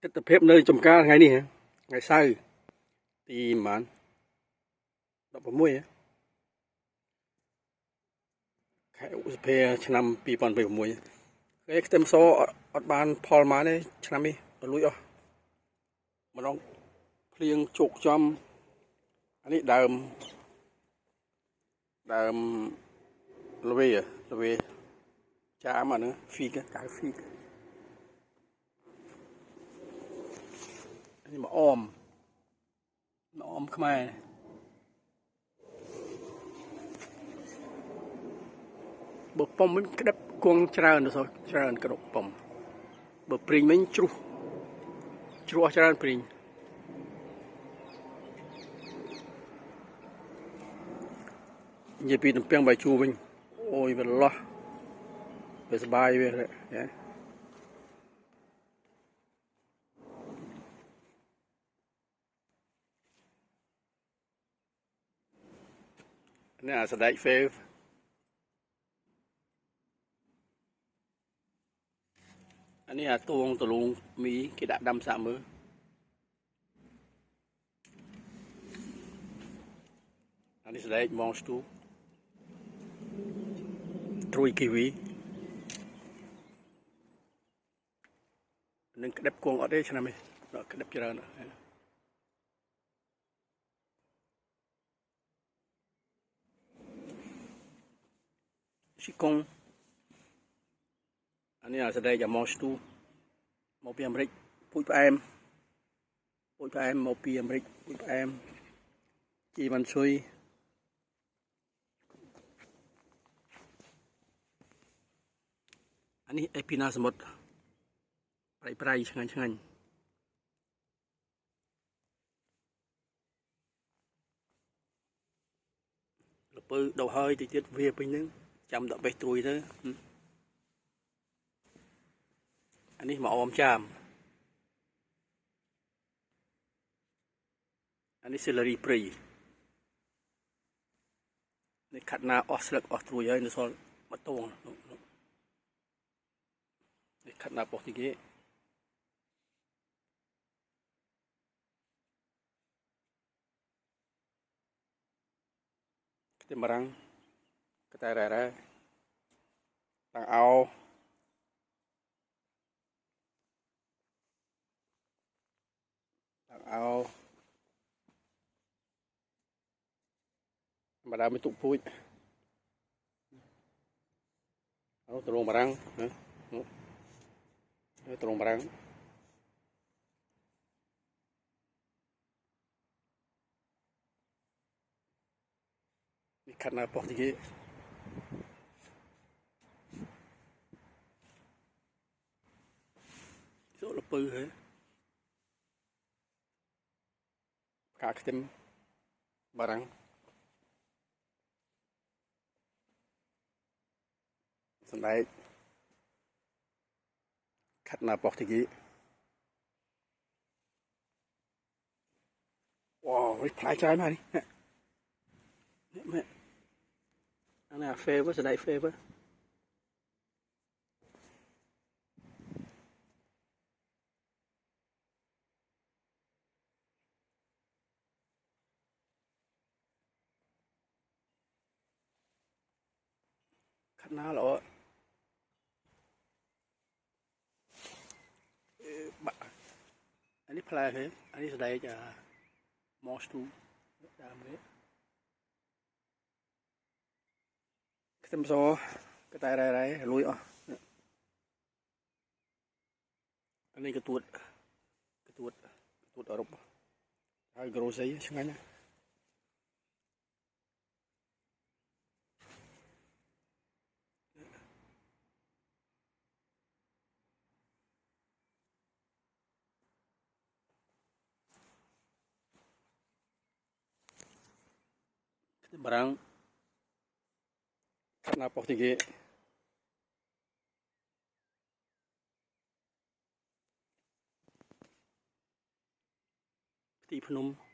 ទិដ្ឋភាពនៅចំការថ្ងៃនេះថ្ងៃសៅរ៍ទីប្រហែល16ខែឧសភាឆ្នាំ2026គេខ្ទឹមសអត់បានផលប៉ុន្មានទេឆ្នាំនេះលួចអស់ម្ដងភ្លៀងជោគចំអានេះដើមល្វីចាមអាហ្នឹងហ្វីកកៅហ្វីកនេះមកអមខ្មែរបើប៉ុមវិញក្តាប់គង់ច្រើនទៅច្រើនក្តាប់ប៉ុមបើព្រីងវិញជ្រុះអស់ច្រើនព្រីងនិយាយពីទំពាំងបាយជូរវិញអូយវាលោះវាសបាយវានេះអាសដែកហ្វេវអានេះអាទួងតលូងមីគេដាក់ដាំសាក់មើលអានេះសដែកម៉ងស្ទូត្រួយគីវីនឹងក្តាប់គង់អត់ទេឆ្នាំនេះក្តាប់ច្រើនស៊ីកុងអានេះអាសដែកម៉ងស្ទូមកពីអាមេរិកពូជផ្អែមមកពីអាមេរិកពូជផ្អែមជីវ៉ាន់ស៊ុយអានេះអេពីណាសមុទ្រប្រៃឆ្ងាញ់លពៅដៅហើយតិចទៀតវាពេញហ្នឹងចាំដាក់បេះត្រួយទៅអានេះមកអមចាមអានេះសេឡូរីព្រៃនេះខាត់ណាអស់ស្លឹកអស់ត្រួយហើយនៅសល់មកតងនេះខាត់ណាប៉ុស្តិហ្គេខ្ទឹមបារាំងកតែរ៉ែតាំងអោម្ដងមិនទុកពូជត្រង់បារាំងត្រង់បារាំងនេះខាត់ណាប៉ុស្តិហ្គេចូលលពៅហ៎ផ្កាខ្ទឹមបារាំងសណ្ដែកខាត់ណាប៉ុស្តិហ្គេវ៉ាផ្លែច្រើនហើយនេះមែនអានេះហ្វេវសណ្ដែកហ្វេវខាត់ណាល្អអានេះផ្លែហ៎អានេះសណ្ដែកម៉ងស្ទូដើមនេះខ្ទឹមសកតែរ៉ែលួយអស់អានេះកទួតអឺរ៉ុបហើយក្រូសីឆ្ងាញ់ណាបារាំងខាត់ណាប៉ុស្តិហ្គេទីភ្នំ